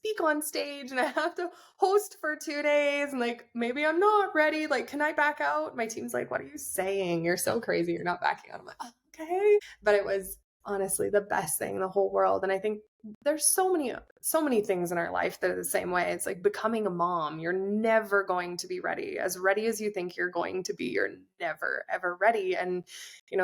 speak on stage and I have to host for 2 days and like, maybe I'm not ready. Like, can I back out? My team's like, what are you saying? You're so crazy. You're not backing out. I'm like, okay. But it was honestly the best thing in the whole world. And I think there's so many things in our life that are the same way. It's like becoming a mom. You're never going to be ready. As ready as you think you're going to be, you're never, ever ready. And,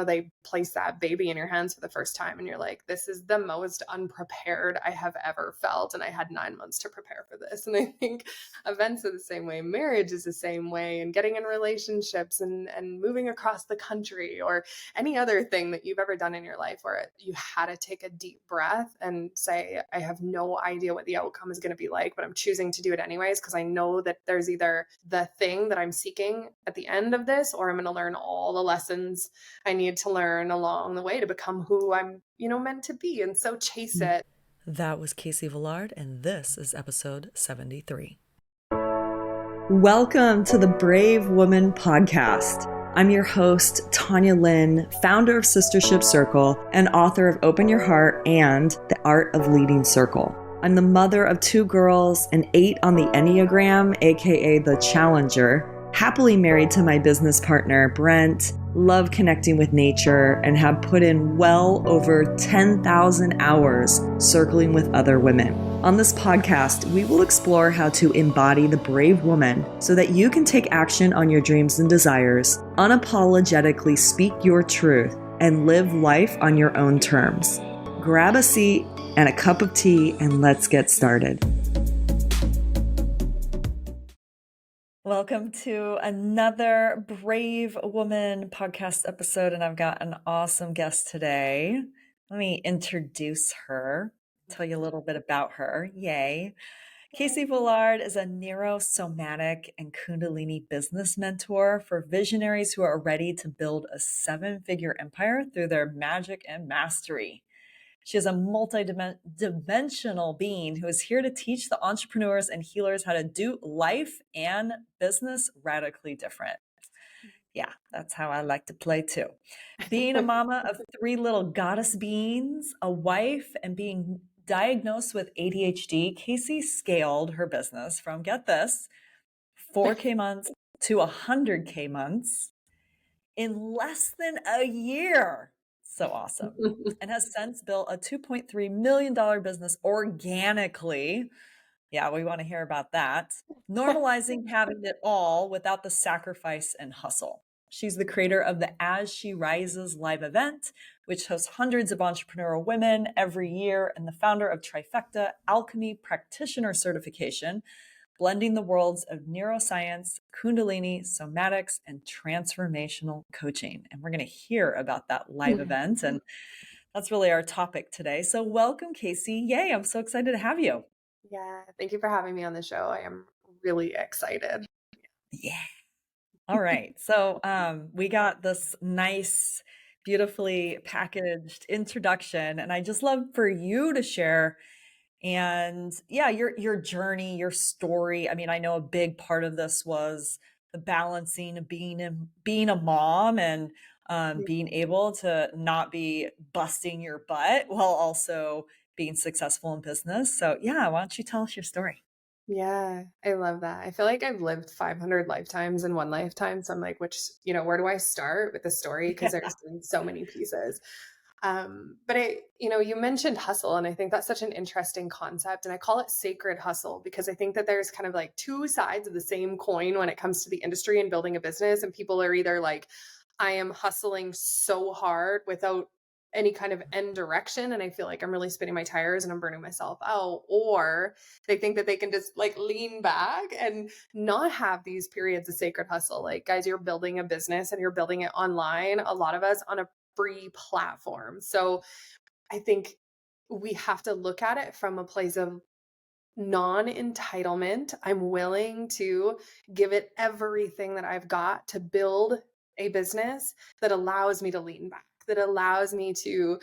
they place that baby in your hands for the first time and you're like, this is the most unprepared I have ever felt. And I had 9 months to prepare for this. And I think events are the same way. Marriage is the same way. And getting in relationships and moving across the country or any other thing that you've ever done in your life where you had to take a deep breath and say, I have no idea what the outcome is going to be like, but I'm choosing to do it anyways because I know that there's either the thing that I'm seeking at the end of this, or I'm going to learn all the lessons I need to learn along the way to become who I'm, meant to be. And so chase it. That was Casey Volard, and this is episode 73. Welcome to the Brave Woman Podcast. I'm your host, Tanya Lynn, founder of Sistership Circle and author of Open Your Heart and The Art of Leading Circle. I'm the mother of 2 girls, an 8 on the Enneagram, aka the Challenger, happily married to my business partner, Brent, love connecting with nature, and have put in well over 10,000 hours circling with other women. On this podcast, we will explore how to embody the brave woman so that you can take action on your dreams and desires, unapologetically speak your truth, and live life on your own terms. Grab a seat and a cup of tea, and let's get started. Welcome to another Brave Woman podcast episode, and I've got an awesome guest today. Let me introduce her, tell you a little bit about her. Yay. Casey Volard is a neurosomatic and kundalini business mentor for visionaries who are ready to build a 7-figure empire through their magic and mastery. She is a multi-dimensional being who is here to teach the entrepreneurs and healers how to do life and business radically different. Yeah, that's how I like to play too. Being a mama of 3 little goddess beings, a wife, and being diagnosed with ADHD, Casey scaled her business from, get this, 4K months to 100K months in less than a year. So awesome. And has since built a $2.3 million business organically. Yeah, we want to hear about that. Normalizing having it all without the sacrifice and hustle. She's the creator of the As She Rises live event, which hosts hundreds of entrepreneurial women every year, and the founder of Trifecta Alchemy Practitioner Certification, blending the worlds of neuroscience, kundalini, somatics, and transformational coaching. And we're going to hear about that live event. And that's really our topic today. So welcome, Casey. Yay, I'm so excited to have you. Yeah. Thank you for having me on the show. I am really excited. Yeah. All right. So we got this nice, beautifully packaged introduction, and I just love for you to share and your journey, your story. I mean, I know a big part of this was the balancing of being a mom and being able to not be busting your butt while also being successful in business. So yeah, why don't you tell us your story? Yeah, I love that. I feel like I've lived 500 lifetimes in one lifetime. So I'm like, where do I start with the story? Because there's been so many pieces. But you mentioned hustle, and I think that's such an interesting concept. And I call it sacred hustle because I think that there's kind of like 2 sides of the same coin when it comes to the industry and building a business. And people are either like, I am hustling so hard without any kind of end direction, and I feel like I'm really spinning my tires and I'm burning myself out, or they think that they can just like lean back and not have these periods of sacred hustle. Like, guys, you're building a business and you're building it online, a lot of us on a free platform. So I think we have to look at it from a place of non-entitlement. I'm willing to give it everything that I've got to build a business that allows me to lean back, that allows me to,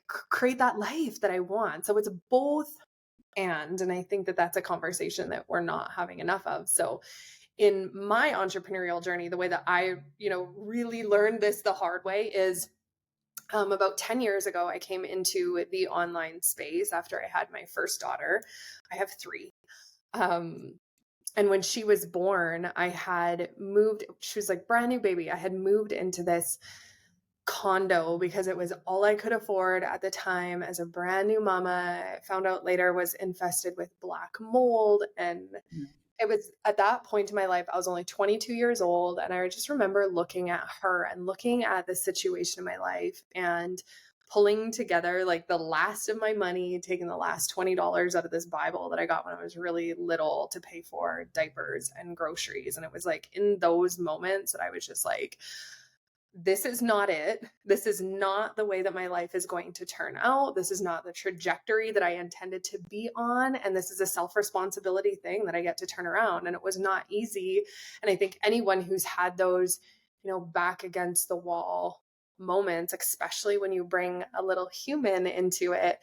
create that life that I want. So it's both. And I think that that's a conversation that we're not having enough of. So in my entrepreneurial journey, the way that I, really learned this the hard way is About 10 years ago, I came into the online space after I had my first daughter. I have three. Um, and when she was born, I had moved, she was like brand new baby. I had moved into this condo because it was all I could afford at the time as a brand new mama. I found out later was infested with black mold. And it was at that point in my life, I was only 22 years old. And I just remember looking at her and looking at the situation in my life and pulling together like the last of my money, taking the last $20 out of this Bible that I got when I was really little to pay for diapers and groceries. And it was like in those moments that I was just like, this is not it. This is not the way that my life is going to turn out. This is not the trajectory that I intended to be on. And this is a self-responsibility thing that I get to turn around. And it was not easy. And I think anyone who's had those, back against the wall moments, especially when you bring a little human into it,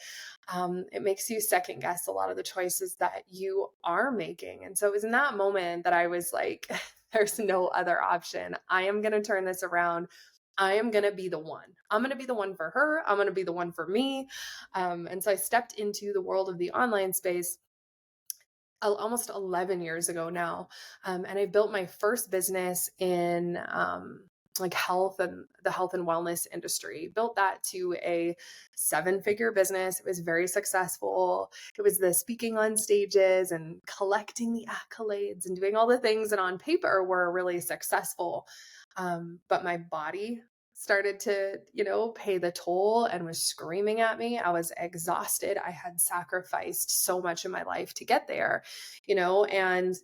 it makes you second guess a lot of the choices that you are making. And so it was in that moment that I was like, there's no other option. I am going to turn this around. I am going to be the one. I'm going to be the one for her. I'm going to be the one for me. And so I stepped into the world of the online space almost 11 years ago now. And I built my first business in like health and the health and wellness industry. Built that to a 7-figure business. It was very successful. It was the speaking on stages and collecting the accolades and doing all the things that on paper were really successful. But my body started to, pay the toll and was screaming at me. I was exhausted. I had sacrificed so much in my life to get there, and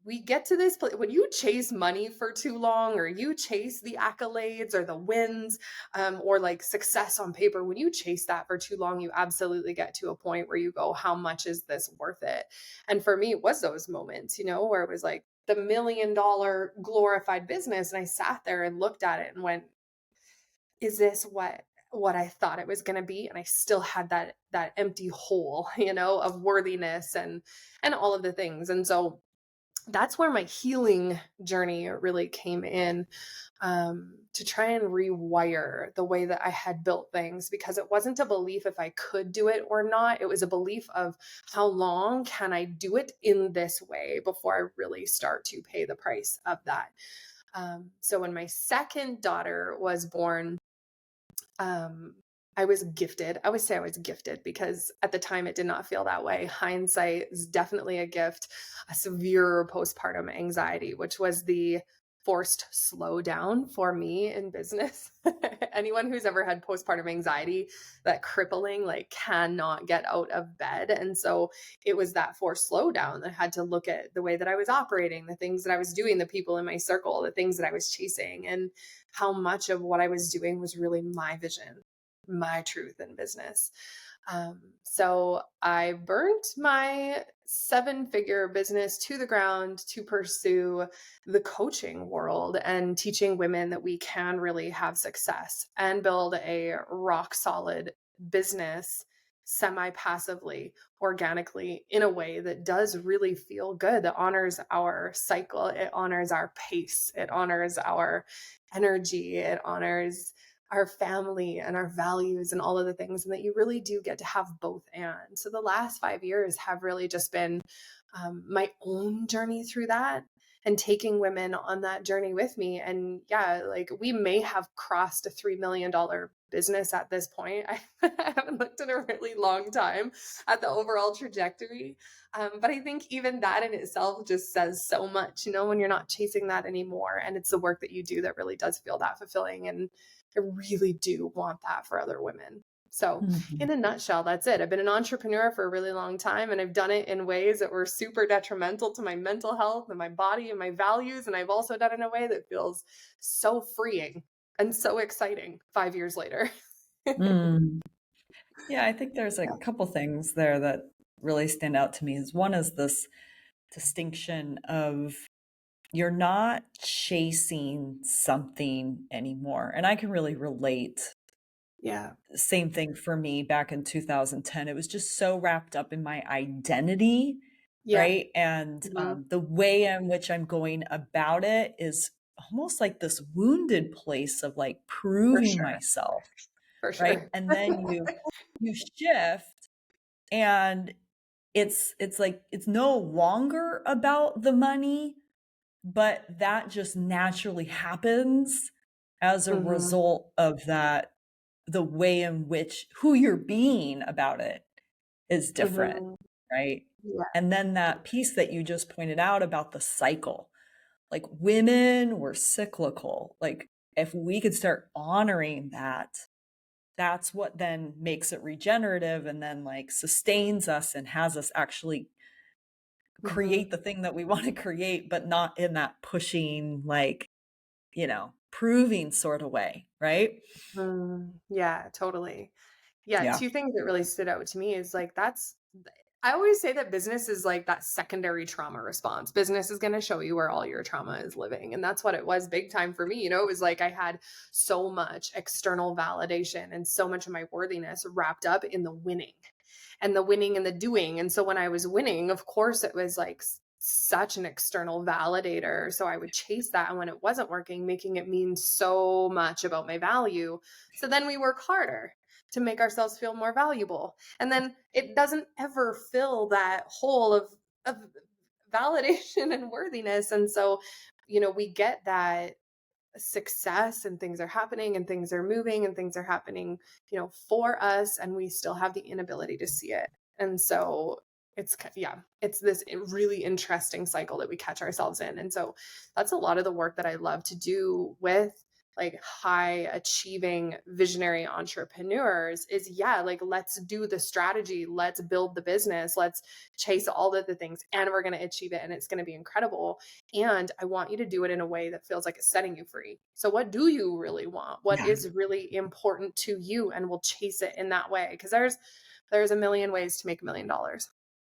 we get to this place when you chase money for too long, or you chase the accolades or the wins, or like success on paper, when you chase that for too long, you absolutely get to a point where you go, how much is this worth it? And for me, it was those moments, where it was like the $1 million glorified business. And I sat there and looked at it and went, is this what I thought it was going to be? And I still had that empty hole, of worthiness and all of the things. And so that's where my healing journey really came in, to try and rewire the way that I had built things, because it wasn't a belief if I could do it or not. It was a belief of how long can I do it in this way before I really start to pay the price of that. So when my second daughter was born, I was gifted. I would say I was gifted because at the time it did not feel that way. Hindsight is definitely a gift. A severe postpartum anxiety, which was the forced slowdown for me in business. Anyone who's ever had postpartum anxiety, that crippling, like cannot get out of bed. And so it was that forced slowdown that I had to look at the way that I was operating, the things that I was doing, the people in my circle, the things that I was chasing, and how much of what I was doing was really my vision, my truth in business. So I burnt my 7-figure business to the ground to pursue the coaching world and teaching women that we can really have success and build a rock solid business semi-passively, organically, in a way that does really feel good, that honors our cycle, it honors our pace, it honors our energy, it honors our family and our values and all of the things, and that you really do get to have both. And so the last 5 years have really just been my own journey through that, and taking women on that journey with me. And yeah, like we may have crossed a $3 million business at this point. I haven't looked in a really long time at the overall trajectory. But I think even that in itself just says so much, when you're not chasing that anymore. And it's the work that you do that really does feel that fulfilling. And I really do want that for other women. So in a nutshell, that's it. I've been an entrepreneur for a really long time, and I've done it in ways that were super detrimental to my mental health and my body and my values. And I've also done it in a way that feels so freeing and so exciting 5 years later. Yeah, I think there's a couple things there that really stand out to me. One is this distinction of you're not chasing something anymore. And I can really relate. Yeah. Same thing for me back in 2010. It was just so wrapped up in my identity, Yeah. right? And the way in which I'm going about it is almost like this wounded place of like For proving sure. myself, For right? sure. And then you shift, and it's like it's no longer about the money, but that just naturally happens as a Mhm. result of that, the way in which who you're being about it is different, Mhm. right? Yeah. And then that piece that you just pointed out about the cycle, like women were cyclical. Like if we could start honoring that, that's what then makes it regenerative and then like sustains us and has us actually Mhm. create the thing that we want to create, but not in that pushing, like, proving sort of way, right? Yeah, totally. Yeah, Yeah. two things that really stood out to me is like I always say that business is like that secondary trauma response. Business is going to show you where all your trauma is living. And that's what it was big time for me. It was like I had so much external validation and so much of my worthiness wrapped up in the winning and the doing. And so when I was winning, of course, it was like such an external validator. So I would chase that. And when it wasn't working, making it mean so much about my value. So then we work harder to make ourselves feel more valuable. And then it doesn't ever fill that hole of validation and worthiness. And so, we get that success and things are happening and things are moving and things are happening, for us, and we still have the inability to see it. And so it's this really interesting cycle that we catch ourselves in. And so that's a lot of the work that I love to do with like high achieving visionary entrepreneurs is like let's do the strategy, let's build the business, let's chase all of the things, and we're going to achieve it and it's going to be incredible. And I want you to do it in a way that feels like it's setting you free. So what do you really want? What Yeah. is really important to you? And we'll chase it in that way. Because there's a million ways to make $1 million,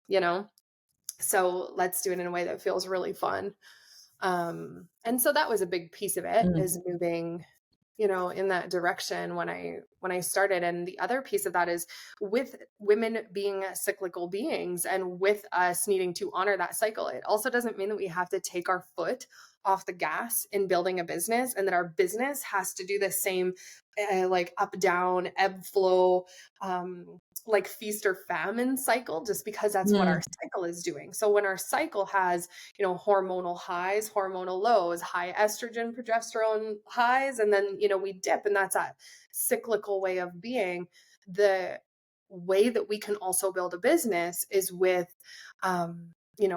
you know? So let's do it in a way that feels really fun. And so that was a big piece of it, Mm. is moving, in that direction when I started. And the other piece of that is with women being cyclical beings and with us needing to honor that cycle. It also doesn't mean that we have to take our foot off the gas in building a business and that our business has to do the same, like up, down, ebb, flow, like feast or famine cycle, just because that's what our Mm. cycle is doing. So when our cycle has, hormonal highs, hormonal lows, high estrogen, progesterone highs, and then, we dip, and that's a cyclical way of being. The way that we can also build a business is with,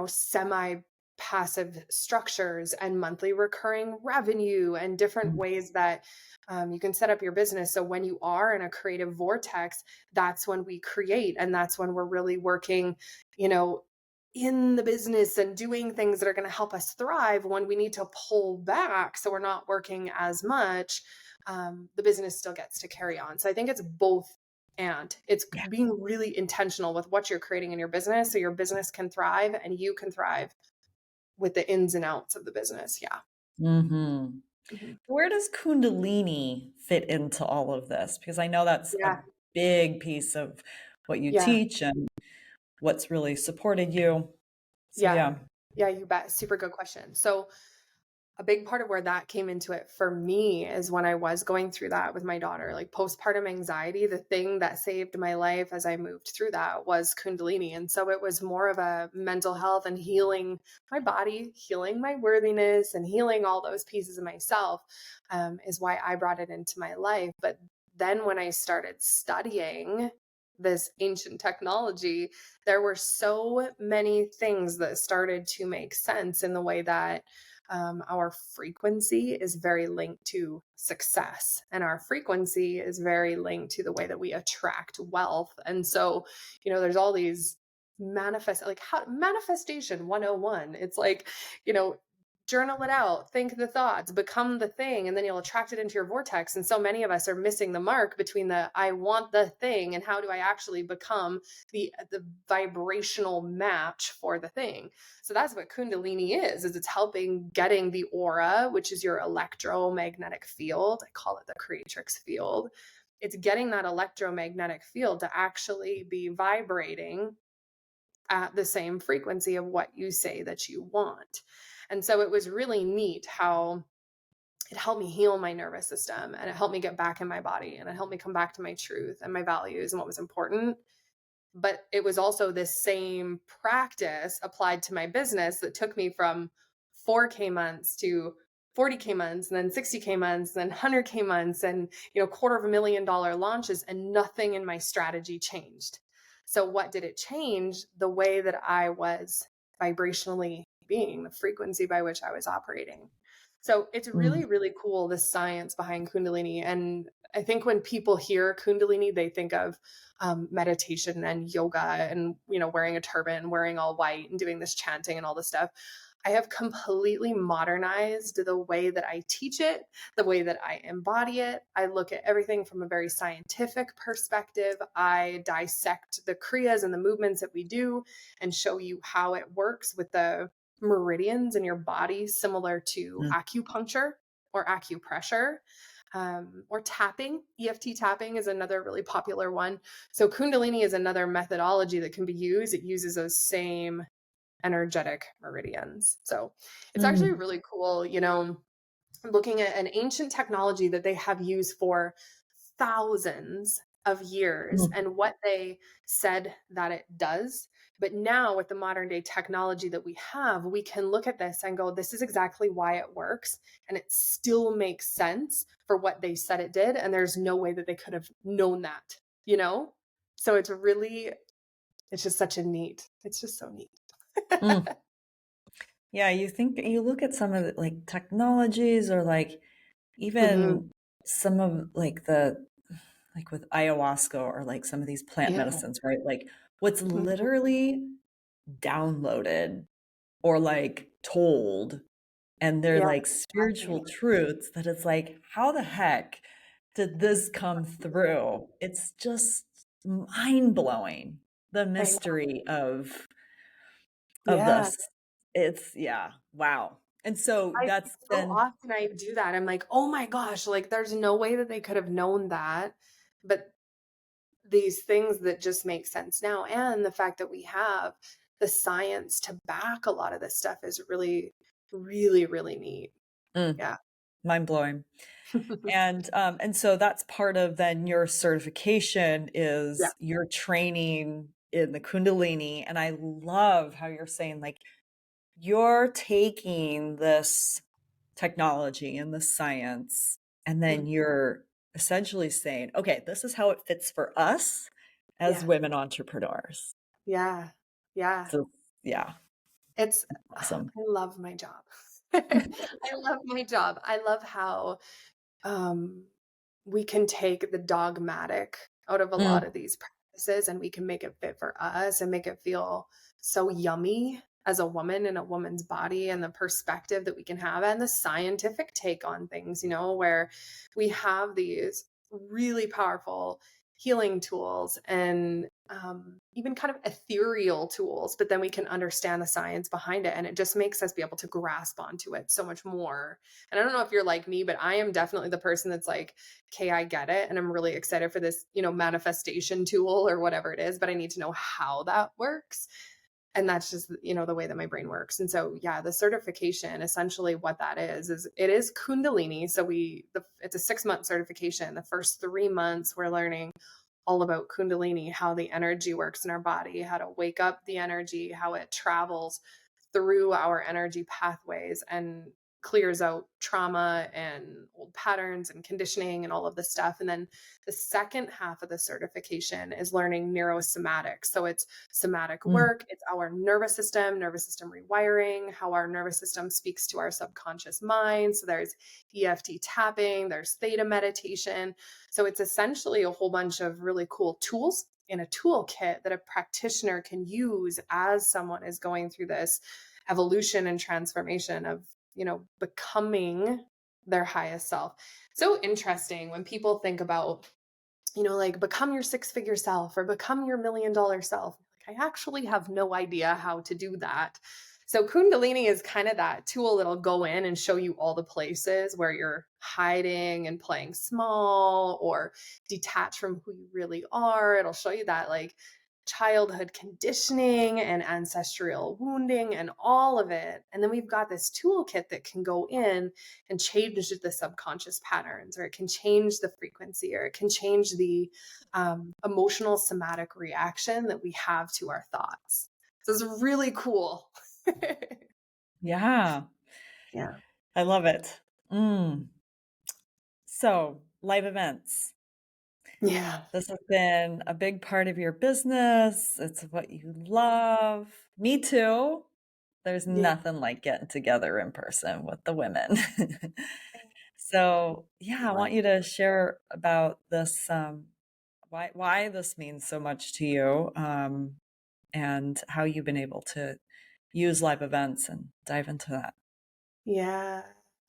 semi passive structures and monthly recurring revenue and different Mm. ways that you can set up your business. So when you are in a creative vortex, that's when we create, and that's when we're really working, in the business and doing things that are going to help us thrive. When we need to pull back so we're not working as much, the business still gets to carry on. So I think it's both, and it's Yeah. being really intentional with what you're creating in your business so your business can thrive and you can thrive with the ins and outs of the business. Yeah. Mhm. Mhm. Where does kundalini fit into all of this? Because I know that's a Yeah. big piece of what you Yeah. teach and what's really supported you. So Yeah. yeah. Yeah, you bet. Super good question. So a big part of where that came into it for me is when I was going through that with my daughter, like postpartum anxiety. The thing that saved my life as I moved through that was kundalini. And so it was more of a mental health and healing my body, healing my worthiness, and healing all those pieces of myself, is why I brought it into my life. But then when I started studying this ancient technology, there were so many things that started to make sense in the way that our frequency is very linked to success, and our frequency is very linked to the way that we attract wealth. And so, there's all these manifestation 101. It's like, you know, journal it out, think the thoughts, become the thing, and then you'll attract it into your vortex. And so many of us are missing the mark between the I want the thing and how do I actually become the vibrational match for the thing. So that's what kundalini is it's helping getting the aura, which is your electromagnetic field. I call it the creatrix field. It's getting that electromagnetic field to actually be vibrating at the same frequency of what you say that you want. And so it was really neat how it helped me heal my nervous system, and it helped me get back in my body, and it helped me come back to my truth and my values and what was important. But it was also this same practice applied to my business that took me from 4K months to 40K months, and then 60K months, and then 100K months, and $250,000 launches, and nothing in my strategy changed. So what did it change? The way that I was vibrationally being, the frequency by which I was operating. So it's really, Mm. really cool, the science behind Kundalini. And I think when people hear Kundalini, they think of meditation and yoga and, wearing a turban, wearing all white and doing this chanting and all this stuff. I have completely modernized the way that I teach it, the way that I embody it. I look at everything from a very scientific perspective. I dissect the kriyas and the movements that we do and show you how it works with the meridians in your body, similar to Mm. acupuncture or acupressure. Or tapping. EFT tapping is another really popular one. So Kundalini is another methodology that can be used. It uses those same energetic meridians. So it's actually Mm. really cool, looking at an ancient technology that they have used for thousands of years Mm. and what they said that it does. But now with the modern day technology that we have, we can look at this and go, this is exactly why it works. And it still makes sense for what they said it did. And there's no way that they could have known that, So it's just it's just so neat. Mm. Yeah, you look at some of the like technologies or like Hmm. even some of like with ayahuasca or like some of these plant Yeah. medicines, right? Like what's Mhm. literally downloaded or like told, and they're Yeah, like spiritual exactly. truths that it's like, how the heck did this come through? It's just mind blowing, the I know. mystery of Yeah. this. It's yeah, wow. And so I that's so then often I do that. I'm like, oh my gosh, like there's no way that they could have known that. But these things that just make sense now, and the fact that we have the science to back a lot of this stuff is really, really, really neat. mm, Yeah. mind blowing. And so that's part of then your certification Yeah. is your training in the Kundalini. And I love how you're saying like you're taking this technology and the science, and then Mhm. you're essentially saying, okay, this is how it fits for us as Yeah. women entrepreneurs. Yeah. Yeah. So yeah, It's awesome. I love my job. I love my job. I love how um, we can take the dogmatic out of a lot Mm, of these practices and we can make it fit for us and make it feel so yummy as a woman in a woman's body, and the perspective that we can have and the scientific take on things, where we have these really powerful healing tools and even kind of ethereal tools, but then we can understand the science behind it. And it just makes us be able to grasp onto it so much more. And I don't know if you're like me, but I am definitely the person that's like, okay, I get it. And I'm really excited for this, manifestation tool or whatever it is, but I need to know how that works. And that's just, the way that my brain works. And so, yeah, the certification, essentially what that is it is Kundalini. So it's a 6-month certification. The first 3 months we're learning all about Kundalini, how the energy works in our body, how to wake up the energy, how it travels through our energy pathways and clears out trauma and old patterns and conditioning and all of this stuff. And then the second half of the certification is learning neurosomatics. So it's somatic mm, work, it's our nervous system rewiring, how our nervous system speaks to our subconscious mind. So there's EFT tapping, there's theta meditation. So it's essentially a whole bunch of really cool tools in a toolkit that a practitioner can use as someone is going through this evolution and transformation of, becoming their highest self. So interesting when people think about, like become your 6-figure self or become your $1 million self. Like, I actually have no idea how to do that. So Kundalini is kind of that tool that'll go in and show you all the places where you're hiding and playing small or detached from who you really are. It'll show you that like childhood conditioning and ancestral wounding and all of it. And then we've got this toolkit that can go in and change the subconscious patterns, or it can change the frequency, or it can change the emotional somatic reaction that we have to our thoughts. So it's really cool. Yeah. Yeah. I love it. So, live events. Yeah. This has been a big part of your business. It's what you love. Me too. There's Yeah. nothing like getting together in person with the women. So, yeah, I want you to share about this, why this means so much to you, and how you've been able to use live events and dive into that. Yeah.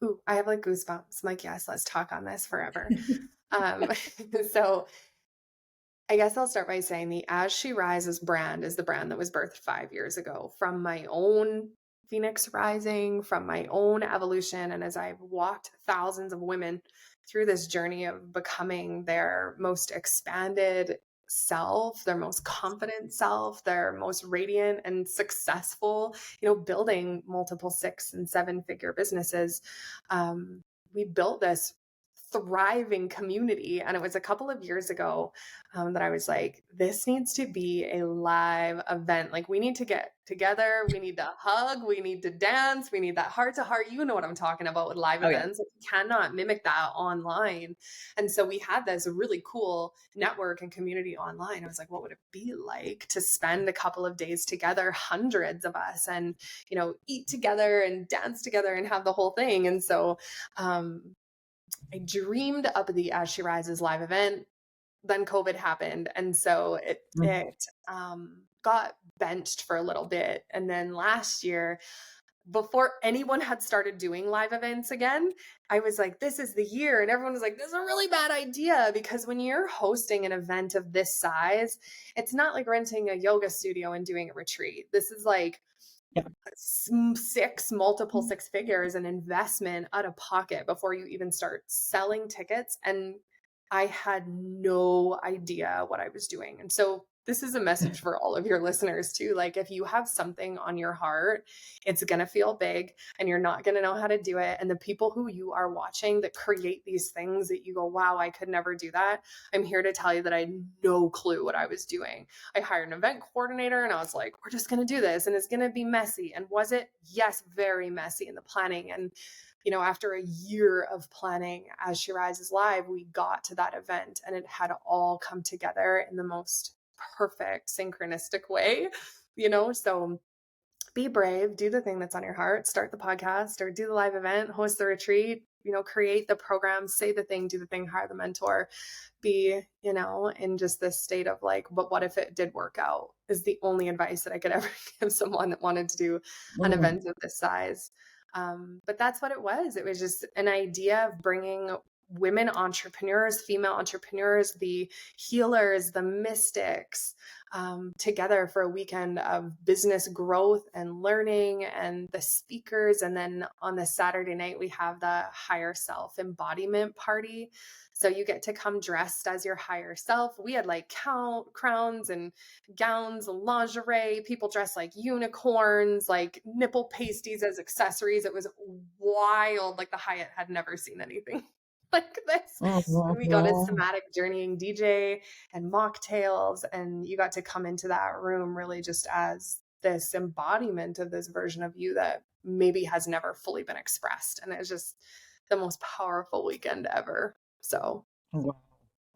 Ooh, I have like goosebumps. I'm like, yes, let's talk on this forever. Um, so I guess I'll start by saying the As She Rises brand is the brand that was birthed 5 years ago from my own Phoenix rising, from my own evolution. And as I've walked thousands of women through this journey of becoming their most expanded self, their most confident self, their most radiant and successful, building multiple 6 and 7 figure businesses, we built this thriving community. And it was a couple of years ago that I was like, this needs to be a live event. Like, we need to get together. We need to hug. We need to dance. We need that heart to heart. You know what I'm talking about with live Oh, yeah. events. Like, you cannot mimic that online. And so we had this really cool network and community online. I was like, what would it be like to spend a couple of days together, hundreds of us, and, eat together and dance together and have the whole thing. And so, I dreamed up the As She Rises live event. Then COVID happened. And so it got benched for a little bit. And then last year, before anyone had started doing live events again, I was like, this is the year. And everyone was like, this is a really bad idea, because when you're hosting an event of this size, it's not like renting a yoga studio and doing a retreat. This is like multiple 6 figures and investment out of pocket before you even start selling tickets. And I had no idea what I was doing. And so this is a message for all of your listeners too. Like, if you have something on your heart, it's going to feel big and you're not going to know how to do it. And the people who you are watching that create these things that you go, wow, I could never do that. I'm here to tell you that I had no clue what I was doing. I hired an event coordinator and I was like, we're just going to do this and it's going to be messy. And was it? Yes, very messy in the planning. And after a year of planning As She Rises Live, we got to that event and it had all come together in the most perfect synchronistic way, so be brave, do the thing that's on your heart, start the podcast or do the live event, host the retreat, create the program, say the thing, do the thing, hire the mentor, be, in just this state of like, but what if it did work out, is the only advice that I could ever give someone that wanted to do an event of this size. But that's what it was. It was just an idea of bringing women entrepreneurs, female entrepreneurs, the healers, the mystics, together for a weekend of business growth and learning, and the speakers. And then on the Saturday night, we have the higher self embodiment party. So you get to come dressed as your higher self. We had like crowns and gowns and lingerie, people dressed like unicorns, like nipple pasties as accessories. It was wild. Like, the Hyatt had never seen anything like this. And we got a somatic journeying DJ and mocktails, and you got to come into that room really just as this embodiment of this version of you that maybe has never fully been expressed. And it was just the most powerful weekend ever. So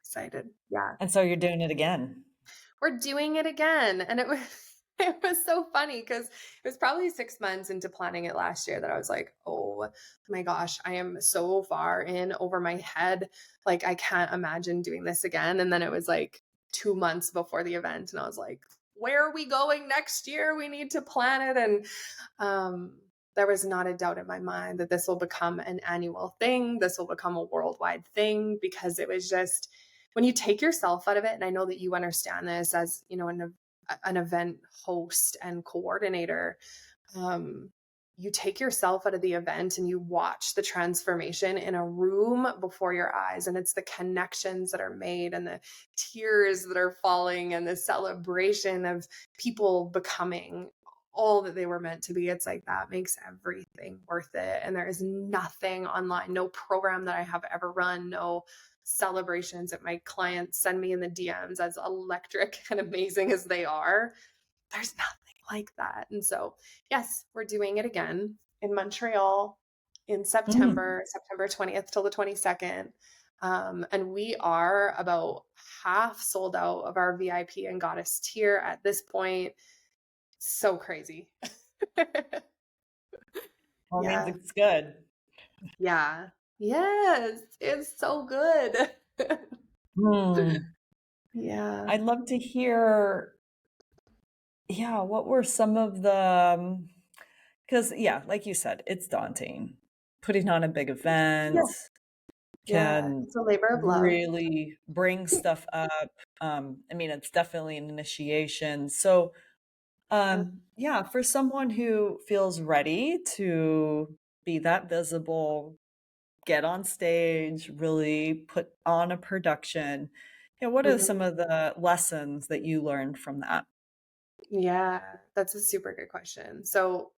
excited. Yeah. And so you're doing it again. We're doing it again. And it was so funny because it was probably 6 months into planning it last year that I was like, oh my gosh, I am so far in over my head. Like, I can't imagine doing this again. And then it was like 2 months before the event. And I was like, where are we going next year? We need to plan it. And there was not a doubt in my mind that this will become an annual thing. This will become a worldwide thing, because it was just, when you take yourself out of it, and I know that you understand this as, an event host and coordinator, you take yourself out of the event and you watch the transformation in a room before your eyes. And it's the connections that are made and the tears that are falling and the celebration of people becoming all that they were meant to be. It's like that makes everything worth it. And there is nothing online, no program that I have ever run, no celebrations that my clients send me in the DMs, as electric and amazing as they are. There's nothing like that. And so, yes, we're doing it again in Montreal in September 20th till the 22nd. And we are about half sold out of our VIP and goddess tier at this point. So crazy. Well, Yeah. means it's good. Yeah. Yes. It's so good. Yeah. I'd love to hear, what were some of the, because, like you said, it's daunting. Putting on a big event Yeah. can It's a labor of love. really bring stuff up. I mean, it's definitely an initiation. So, for someone who feels ready to be that visible, get on stage, really put on a production, what are some of the lessons that you learned from that? Yeah, that's a super good question. So,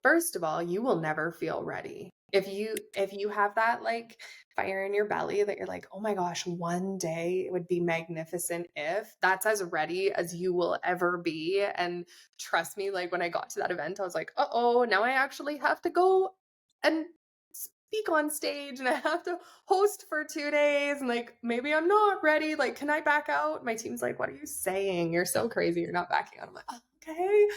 first of all, you will never feel ready. If you have that like fire in your belly that you're like, "Oh my gosh, one day it would be magnificent if," that's as ready as you will ever be. And trust me, like when I got to that event, I was like, "Uh-oh, now I actually have to go and speak on stage and I have to host for 2 days and like maybe I'm not ready. Like, can I back out?" My team's like, "What are you saying? You're so crazy. You're not backing out." I'm like, "Oh, okay."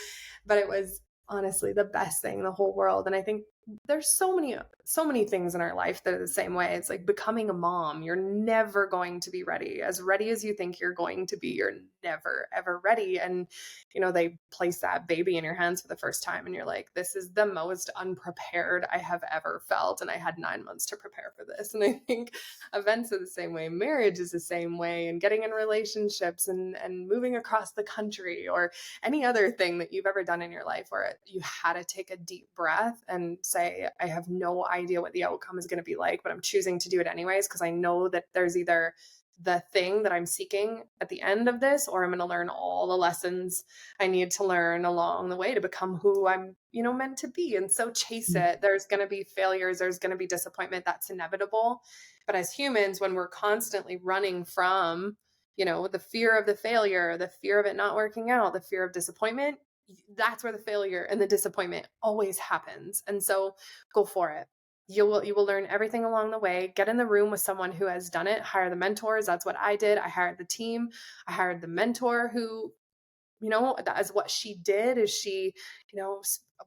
But it was honestly the best thing in the whole world. And I think there's so many things in our life that are the same way. It's like becoming a mom. You're never going to be ready. As ready as you think you're going to be, you're never ever ready. And they place that baby in your hands for the first time and you're like, this is the most unprepared I have ever felt. And I had 9 months to prepare for this. And I think events are the same way. Marriage is the same way. And getting in relationships and moving across the country or any other thing that you've ever done in your life where you had to take a deep breath and say, I have no idea what the outcome is going to be like, but I'm choosing to do it anyways because I know that there's either the thing that I'm seeking at the end of this, or I'm going to learn all the lessons I need to learn along the way to become who I'm, meant to be. And so chase it. There's going to be failures. There's going to be disappointment. That's inevitable. But as humans, when we're constantly running from, the fear of the failure, the fear of it not working out, the fear of disappointment, that's where the failure and the disappointment always happens. And so go for it. You will learn everything along the way. Get in the room with someone who has done it. Hire the mentors. That's what I did. I hired the team. I hired the mentor who, that is what she did is she,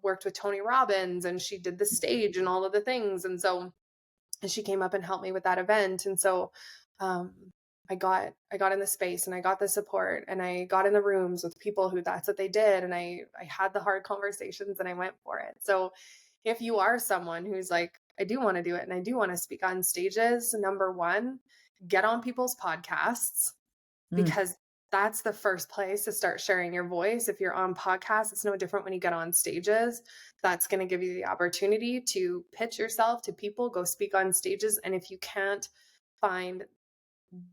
worked with Tony Robbins and she did the stage and all of the things. And so she came up and helped me with that event. And so I got in the space and I got the support and I got in the rooms with people who that's what they did. And I had the hard conversations and I went for it. So if you are someone who's like, I do want to do it and I do want to speak on stages, number one, get on people's podcasts because that's the first place to start sharing your voice. If you're on podcasts, it's no different when you get on stages. That's going to give you the opportunity to pitch yourself to people, go speak on stages. And if you can't find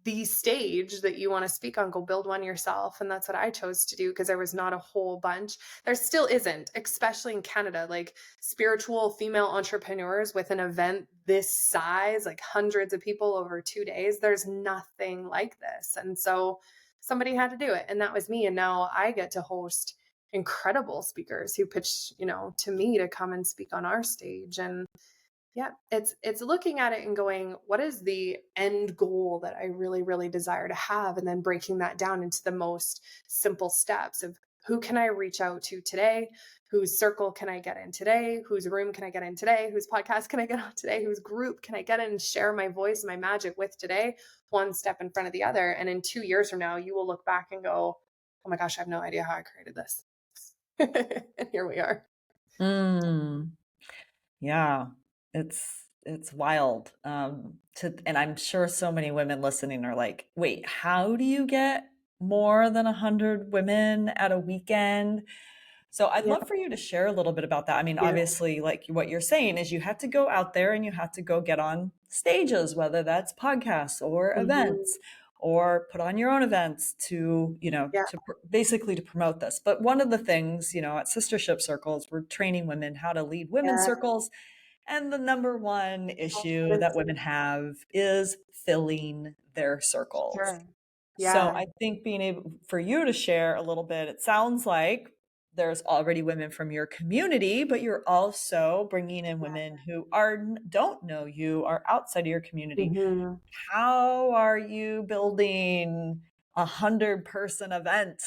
the stage that you want to speak on, go build one yourself. And that's what I chose to do because there was not a whole bunch. There still isn't, especially in Canada, like spiritual female entrepreneurs with an event this size, like hundreds of people over 2 days. There's nothing like this. And so somebody had to do it. And that was me. And now I get to host incredible speakers who pitch, to me to come and speak on our stage. And yeah, it's looking at it and going, what is the end goal that I really, really desire to have? And then breaking that down into the most simple steps of who can I reach out to today? Whose circle can I get in today? Whose room can I get in today? Whose podcast can I get on today? Whose group can I get in and share my voice and my magic with today? One step in front of the other. And in 2 years from now, you will look back and go, oh my gosh, I have no idea how I created this. And here we are. Yeah, it's wild. And I'm sure so many women listening are like, wait, how do you get more than 100 women at a weekend? So I'd Yeah. love for you to share a little bit about that. I mean, Yeah. obviously, like what you're saying is you had to go out there and you had to go get on stages, whether that's podcasts or Mhm. events, or put on your own events to, Yeah. basically to promote this. But one of the things, at Sistership Circles, we're training women how to lead women's Yeah. circles. And the number one issue that Confidence. women have is filling their circles. Sure. So Yeah. I think being able for you to share a little bit, it sounds like there's already women from your community, but you're also bringing in women who don't know you, are outside of your community. Mhm. How are you building 100-person event?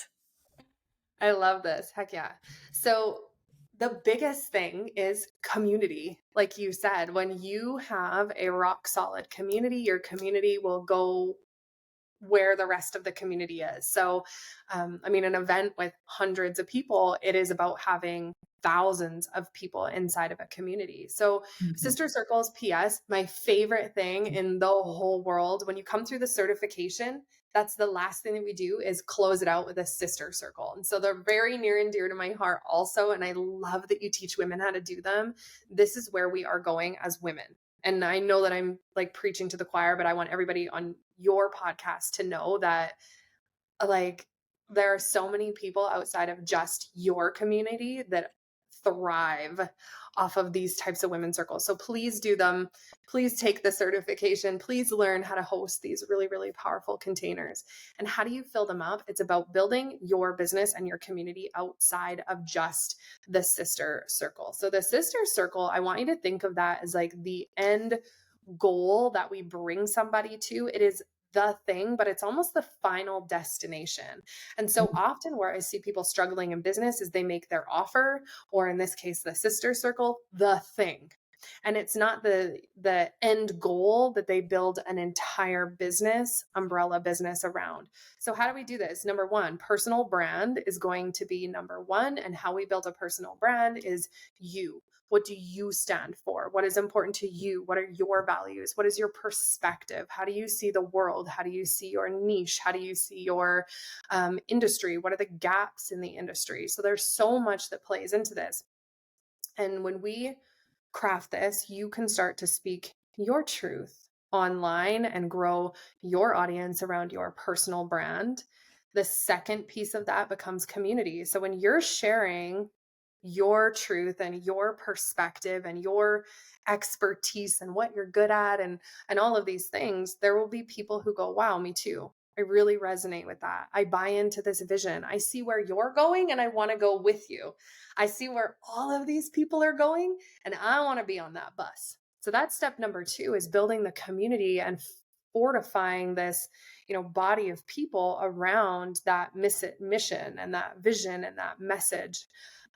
I love this. Heck yeah. So the biggest thing is community. Like you said, when you have a rock solid community, your community will go where the rest of the community is. So, I mean, an event with hundreds of people, it is about having thousands of people inside of a community. So, Mhm. Sister Circles, PS, my favorite thing in the whole world, when you come through the certification, that's the last thing that we do is close it out with a sister circle. And so they're very near and dear to my heart also. And I love that you teach women how to do them. This is where we are going as women. And I know that I'm like preaching to the choir, but I want everybody on your podcast to know that like there are so many people outside of just your community that thrive off of these types of women's circles. So please do them. Please take the certification. Please learn how to host these really, really powerful containers. And how do you fill them up? It's about building your business and your community outside of just the sister circle. So the sister circle, I want you to think of that as like the end goal that we bring somebody to. It is the thing, but it's almost the final destination. And so often where I see people struggling in business is they make their offer, or in this case, the sister circle, the thing. And it's not the end goal that they build an entire business, umbrella business around. So how do we do this? Number one, personal brand is going to be number one. And how we build a personal brand is you. What do you stand for? What is important to you? What are your values? What is your perspective? How do you see the world? How do you see your niche? How do you see your industry? What are the gaps in the industry? So there's so much that plays into this. And when we craft this, you can start to speak your truth online and grow your audience around your personal brand. The second piece of that becomes community. So when you're sharing your truth and your perspective and your expertise and what you're good at and all of these things, there will be people who go, wow, me too. I really resonate with that. I buy into this vision. I see where you're going and I want to go with you. I see where all of these people are going and I want to be on that bus. So that's step number two, is building the community and fortifying this, body of people around that mission and that vision and that message.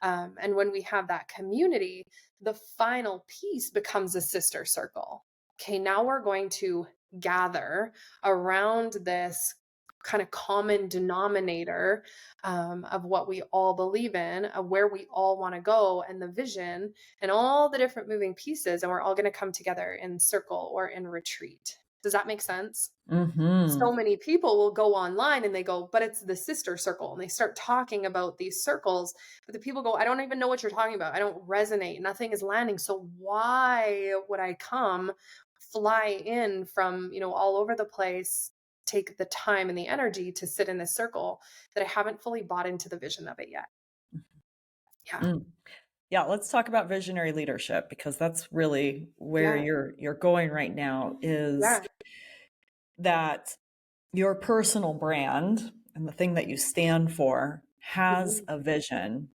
And when we have that community, the final piece becomes a sister circle. Okay, now we're going to gather around this kind of common denominator of what we all believe in, of where we all want to go, and the vision, and all the different moving pieces. And we're all going to come together in circle or in retreat. Does that make sense? Mm-hmm. So many people will go online and they go, but it's the sister circle. And they start talking about these circles. But the people go, I don't even know what you're talking about. I don't resonate. Nothing is landing. So why would I fly in from, all over the place, take the time and the energy to sit in this circle that I haven't fully bought into the vision of it yet? Yeah. Mm. Yeah, let's talk about visionary leadership, because that's really where Yeah. you're going right now, is Yeah. that your personal brand and the thing that you stand for has Mhm. a vision,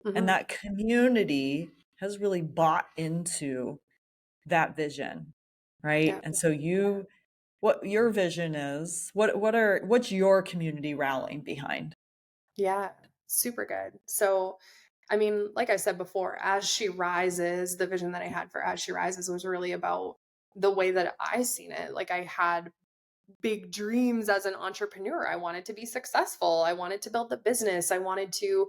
and Mhm. that community has really bought into that vision, right? Yeah. And so what your vision is, what's your community rallying behind? Yeah. Super good. So, I mean, like I said before, As She Rises, the vision that I had for As She Rises was really about the way that I seen it. Like I had big dreams as an entrepreneur. I wanted to be successful. I wanted to build the business. I wanted to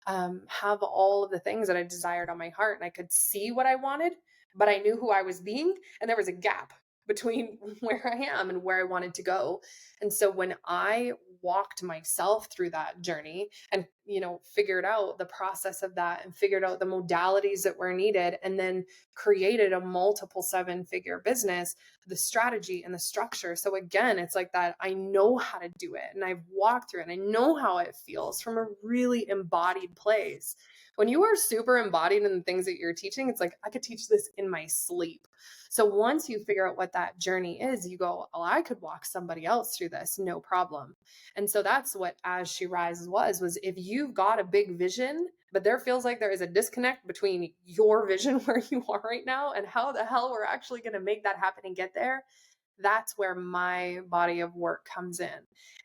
have all of the things that I desired on my heart. And I could see what I wanted, but I knew who I was being. And there was a gap between where I am and where I wanted to go. And so when I walked myself through that journey, and figured out the process of that and figured out the modalities that were needed, and then created a multiple 7-figure business, the strategy and the structure. So again, it's like that. I know how to do it, and I've walked through it, and I know how it feels from a really embodied place. When you are super embodied in the things that you're teaching, it's like, I could teach this in my sleep. So once you figure out what that journey is, you go, oh, I could walk somebody else through this, no problem. And so that's what As She Rises was if you've got a big vision, but there feels like there is a disconnect between your vision where you are right now and how the hell we're actually going to make that happen and get there, that's where my body of work comes in.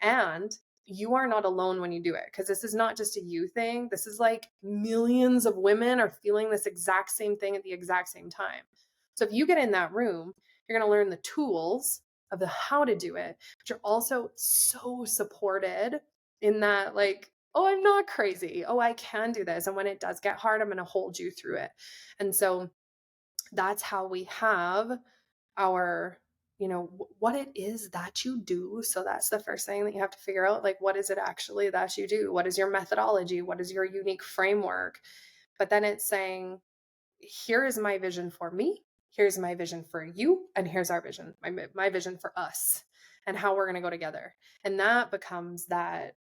And you are not alone when you do it, because this is not just a you thing. This is like millions of women are feeling this exact same thing at the exact same time. So if you get in that room, you're going to learn the tools of the how to do it, but you're also so supported in that, like, oh, I'm not crazy. Oh, I can do this. And when it does get hard, I'm going to hold you through it. And so that's how we have our, what it is that you do. So that's the first thing that you have to figure out. Like, what is it actually that you do? What is your methodology? What is your unique framework? But then it's saying, here is my vision for me. Here's my vision for you. And here's our vision, my vision for us, and how we're going to go together. And that becomes that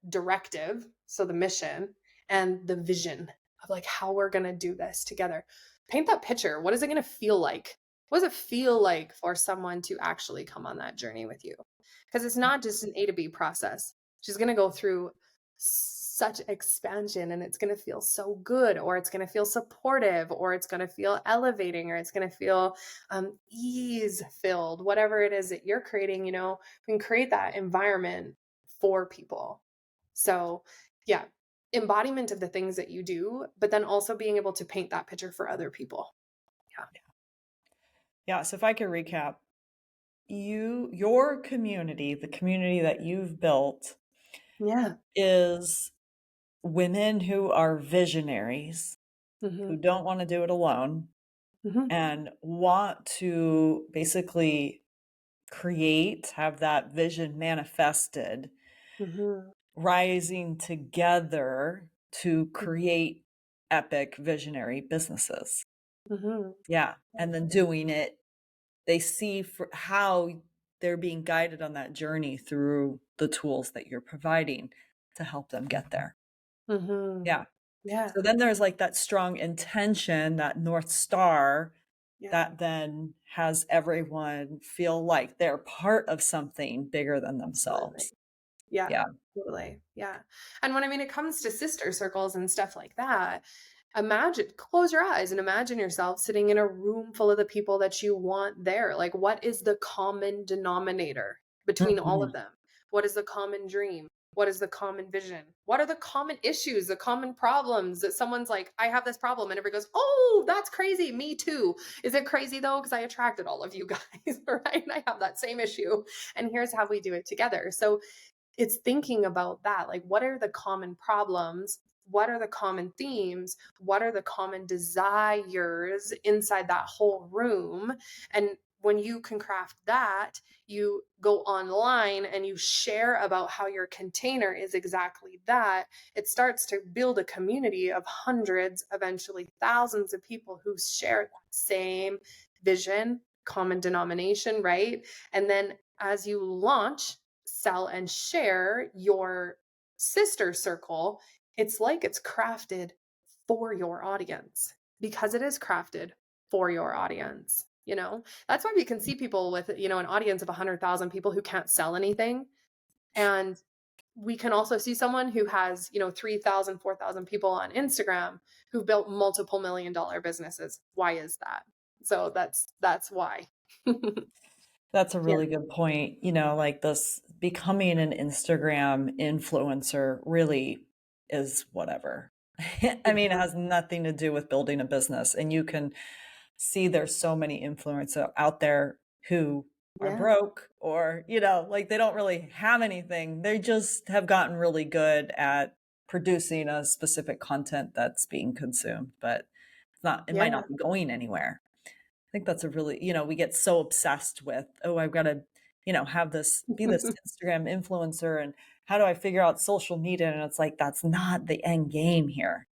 directive. So the mission and the vision of like how we're going to do this together. Paint that picture. What is it going to feel like? What does it feel like for someone to actually come on that journey with you? Because it's not just an A to B process. She's going to go through such expansion, and it's going to feel so good, or it's going to feel supportive, or it's going to feel elevating, or it's going to feel ease filled, whatever it is that you're creating. We can create that environment for people. So yeah, embodiment of the things that you do, but then also being able to paint that picture for other people. Yeah. So if I could recap, your community, the community that you've built, is women who are visionaries, who don't want to do it alone, and want to basically have that vision manifested, rising together to create epic visionary businesses. Yeah. And then doing it, they see how they're being guided on that journey through the tools that you're providing to help them get there. Yeah. So then there's like that strong intention, that North Star, that then has everyone feel like they're part of something bigger than themselves. Yeah. Totally. Yeah. And when it comes to sister circles and stuff like that, close your eyes and imagine yourself sitting in a room full of the people that you want there. Like, what is the common denominator between all of them? What is the common dream? What is the common vision? What are the common issues, the common problems that someone's like, I have this problem, and everybody goes, oh, that's crazy. Me too. Is it crazy though? Because I attracted all of you guys, right? I have that same issue. And here's how we do it together. So it's thinking about that. Like, what are the common problems? What are the common themes? What are the common desires inside that whole room? And when you can craft that, you go online and you share about how your container is exactly that. It starts to build a community of hundreds, eventually thousands of people who share that same vision, common denomination, right? And then as you launch, sell, and share your sister circle, it's like it's crafted for your audience, because it is crafted for your audience. That's why we can see people with, an audience of 100,000 people who can't sell anything. And we can also see someone who has, 3,000, 4,000 people on Instagram who've built multiple $1 million businesses. Why is that? So that's why. That's a really good point. Like this becoming an Instagram influencer really is whatever. I mean, it has nothing to do with building a business. And you can see there's so many influencers out there who are broke, or, like they don't really have anything. They just have gotten really good at producing a specific content that's being consumed, but it might not be going anywhere. I think that's a really, we get so obsessed with, oh, I've got to, have this, be this Instagram influencer how do I figure out social media? And it's like, that's not the end game here.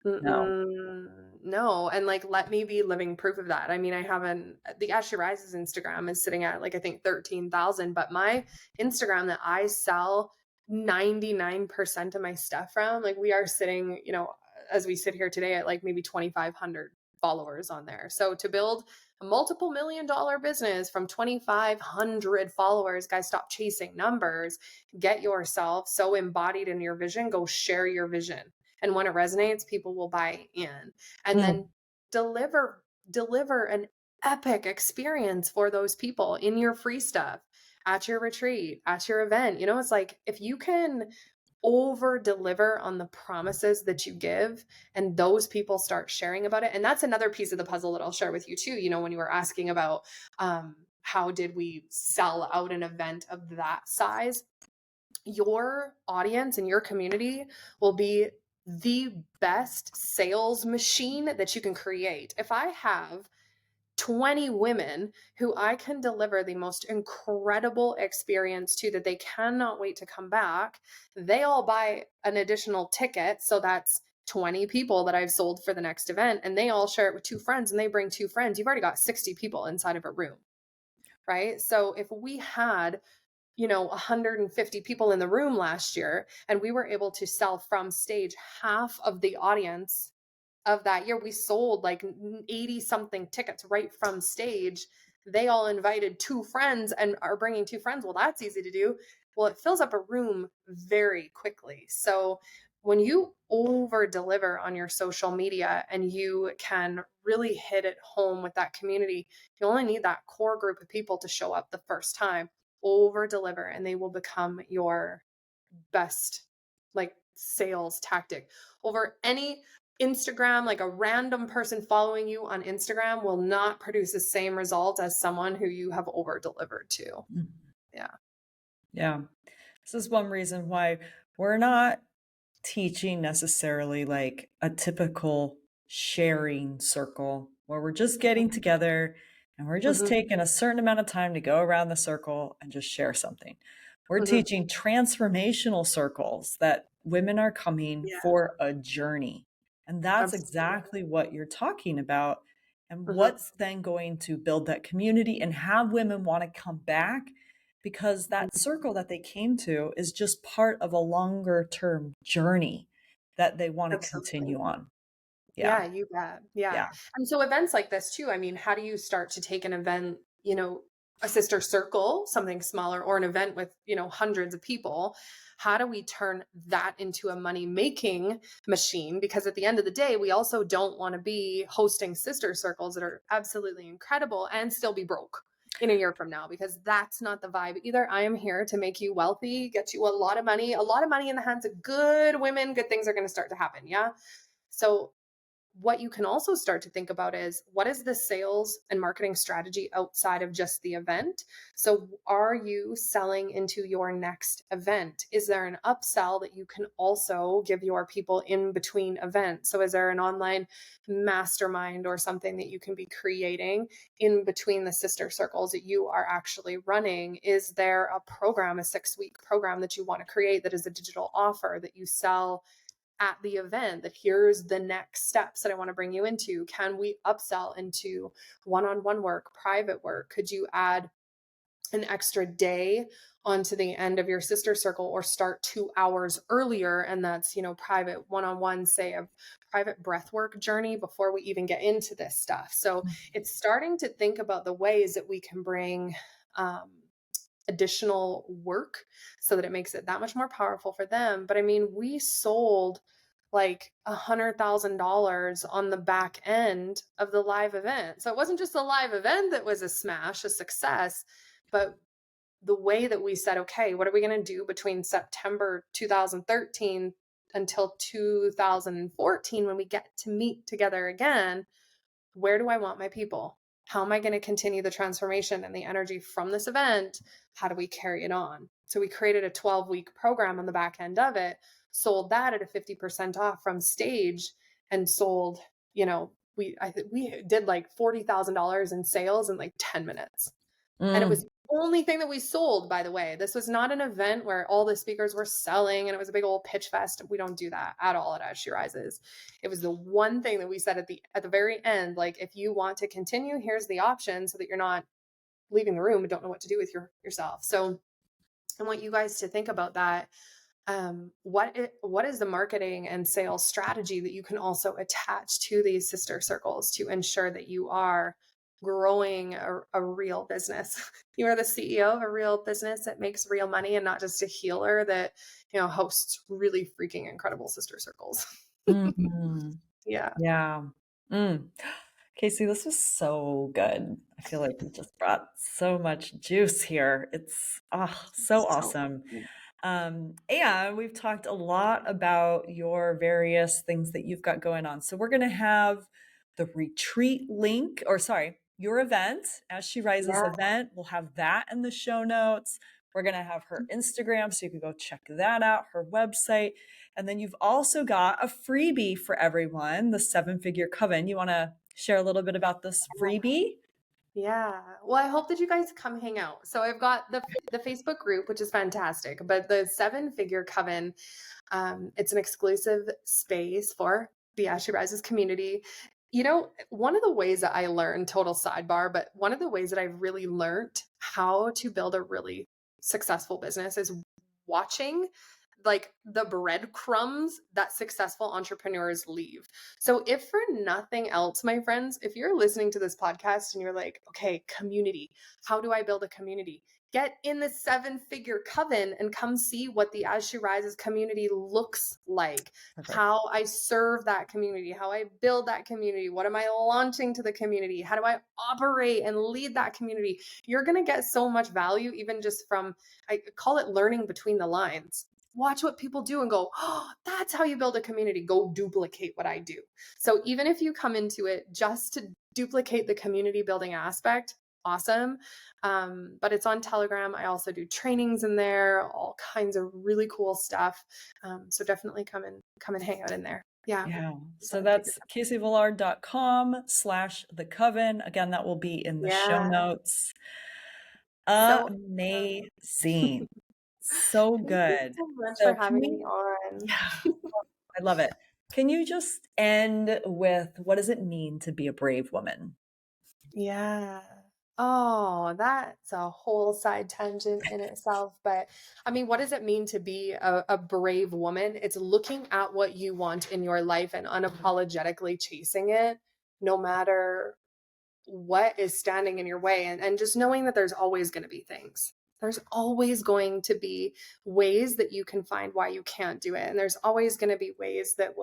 No. No. And like, let me be living proof of that. I mean, I haven't, the Ashley Rises Instagram is sitting at like, I think 13,000, but my Instagram that I sell 99% of my stuff from, like we are sitting, you know, as we sit here today at like maybe 2,500 followers on there. So to build a multiple $1 million business from 2,500 followers, guys, stop chasing numbers, get yourself so embodied in your vision, go share your vision. And when it resonates, people will buy in, and then deliver an epic experience for those people in your free stuff, at your retreat, at your event. You know, it's like if you can over deliver on the promises that you give and those people start sharing about it. And that's another piece of the puzzle that I'll share with you too. You know, when you were asking about how did we sell out an event of that size, your audience and your community will be the best sales machine that you can create. If I have 20 women who I can deliver the most incredible experience to that they cannot wait to come back, they all buy an additional ticket. So that's 20 people that I've sold for the next event, and they all share it with 2 friends and they bring 2 friends. You've already got 60 people inside of a room, right? So if we had 150 people in the room last year, and we were able to sell from stage half of the audience of that year. We sold like 80 something tickets right from stage. They all invited 2 friends and are bringing 2 friends. Well, that's easy to do. Well, it fills up a room very quickly. So when you over deliver on your social media and you can really hit it home with that community, you only need that core group of people to show up the first time. Over deliver, and they will become your best like sales tactic over any Instagram. Like a random person following you on Instagram will not produce the same result as someone who you have over delivered to. Yeah. This is one reason why we're not teaching necessarily like a typical sharing circle where we're just getting together and we're just taking a certain amount of time to go around the circle and just share something. We're teaching transformational circles that women are coming for a journey. And that's exactly what you're talking about. And what's then going to build that community and have women want to come back, because that circle that they came to is just part of a longer term journey that they want to continue on. Yeah, you bet. Yeah. And so events like this too, I mean, how do you start to take an event, a sister circle, something smaller, or an event with, hundreds of people? How do we turn that into a money making machine? Because at the end of the day, we also don't want to be hosting sister circles that are absolutely incredible and still be broke in a year from now, because that's not the vibe either. I am here to make you wealthy, get you a lot of money in the hands of good women. Good things are going to start to happen. Yeah. So what you can also start to think about is, what is the sales and marketing strategy outside of just the event? So are you selling into your next event? Is there an upsell that you can also give your people in between events? So is there an online mastermind or something that you can be creating in between the sister circles that you are actually running? Is there a program, a 6-week program that you want to create that is a digital offer that you sell at the event, that here's the next steps that I want to bring you into? Can we upsell into one-on-one work, private work? Could you add an extra day onto the end of your sister circle, or start 2 hours earlier? And that's, private one-on-one, say a private breathwork journey before we even get into this stuff. So it's starting to think about the ways that we can bring, additional work so that it makes it that much more powerful for them. But I mean, we sold like $100,000 on the back end of the live event. So it wasn't just the live event that was a smash, a success, but the way that we said, okay, what are we going to do between September 2013 until 2014 when we get to meet together again? Where do I want my people? How am I going to continue the transformation and the energy from this event? How do we carry it on? So we created a 12-week program on the back end of it, sold that at a 50% off from stage, and sold, we did like $40,000 in sales in like 10 minutes. And it Mm. was the only thing that we sold, by the way. This was not an event where all the speakers were selling and it was a big old pitch fest. We don't do that at all at As She Rises. It was the one thing that we said at the very end, like, if you want to continue, here's the option, so that you're not leaving the room and don't know what to do with yourself. So I want you guys to think about that. What is the marketing and sales strategy that you can also attach to these sister circles to ensure that you are growing a real business? You are the CEO of a real business that makes real money and not just a healer that, hosts really freaking incredible sister circles. Mhm. Yeah. Yeah. Mm. Casey, this was so good. I feel like you just brought so much juice here. It's so So awesome. And we've talked a lot about your various things that you've got going on. So we're going to have the retreat link, or sorry, your event, As She Rises yeah. event. We'll have that in the show notes. We're going to have her Instagram, so you can go check that out, her website. And then you've also got a freebie for everyone, the 7-Figure Coven. You want to share a little bit about this freebie? Yeah. Well, I hope that you guys come hang out. So I've got the Facebook group, which is fantastic, but the 7-Figure Coven, it's an exclusive space for the As She Rises community. One of the ways that I learned, total sidebar, but one of the ways that I've really learned how to build a really successful business is watching like the breadcrumbs that successful entrepreneurs leave. So if for nothing else, my friends, if you're listening to this podcast and you're like, okay, community, how do I build a community? Get in the 7-Figure Coven and come see what the As She Rises community looks like, Perfect. how I serve that community, how I build that community, what am I launching to the community, how do I operate and lead that community? You're going to get so much value, even just from, I call it learning between the lines. Watch what people do and go, oh, that's how you build a community. Go duplicate what I do. So even if you come into it just to duplicate the community building aspect, awesome. But it's on Telegram. I also do trainings in there, all kinds of really cool stuff. So definitely come and hang out in there. Yeah. Yeah. So that's caseyvolard.com/the coven. Again, that will be in the show notes. So Amazing. So thank you good. so much So for having me on. yeah, I love it. Can you just end with, what does it mean to be a brave woman? Yeah. Oh, that's a whole side tangent in itself. But I mean, what does it mean to be a brave woman? It's looking at what you want in your life and unapologetically chasing it, no matter what is standing in your way, and just knowing that there's always going to be things. There's always going to be ways that you can find why you can't do it. And there's always going to be ways that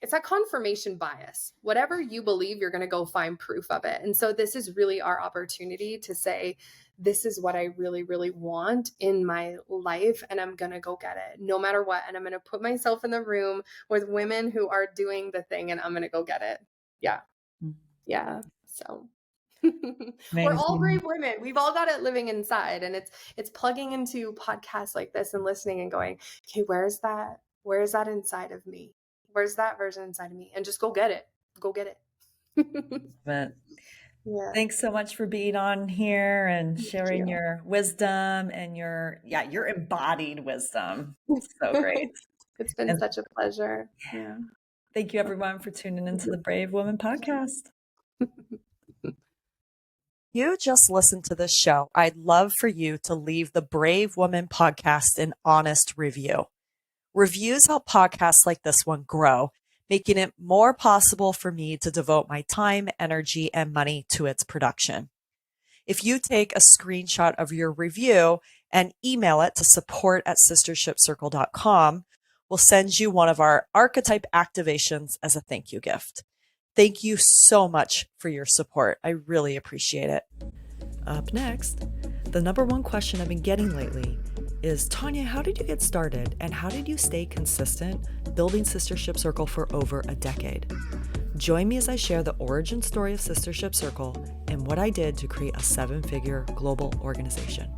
it's that confirmation bias. Whatever you believe, you're going to go find proof of it. And so this is really our opportunity to say, this is what I really, really want in my life. And I'm going to go get it no matter what. And I'm going to put myself in the room with women who are doing the thing and I'm going to go get it. Yeah. Yeah. So we're all brave women. We've all got it living inside, and it's plugging into podcasts like this and listening and going, okay, where's that inside of me? Where's that version inside of me? And just go get it. But Yeah. thanks so much for being on here and sharing your wisdom and your embodied wisdom. So great. It's been such a pleasure. Yeah. Thank you everyone for tuning into the Brave Woman podcast. You just listened to this show. I'd love for you to leave the Brave Woman podcast an honest review. Reviews help podcasts like this one grow, making it more possible for me to devote my time, energy, and money to its production. If you take a screenshot of your review and email it to support@sistershipcircle.com, we'll send you one of our archetype activations as a thank you gift. Thank you so much for your support. I really appreciate it. Up next, the number one question I've been getting lately is, Tanya, how did you get started and how did you stay consistent building Sistership Circle for over a decade? Join me as I share the origin story of Sistership Circle and what I did to create a 7-figure global organization.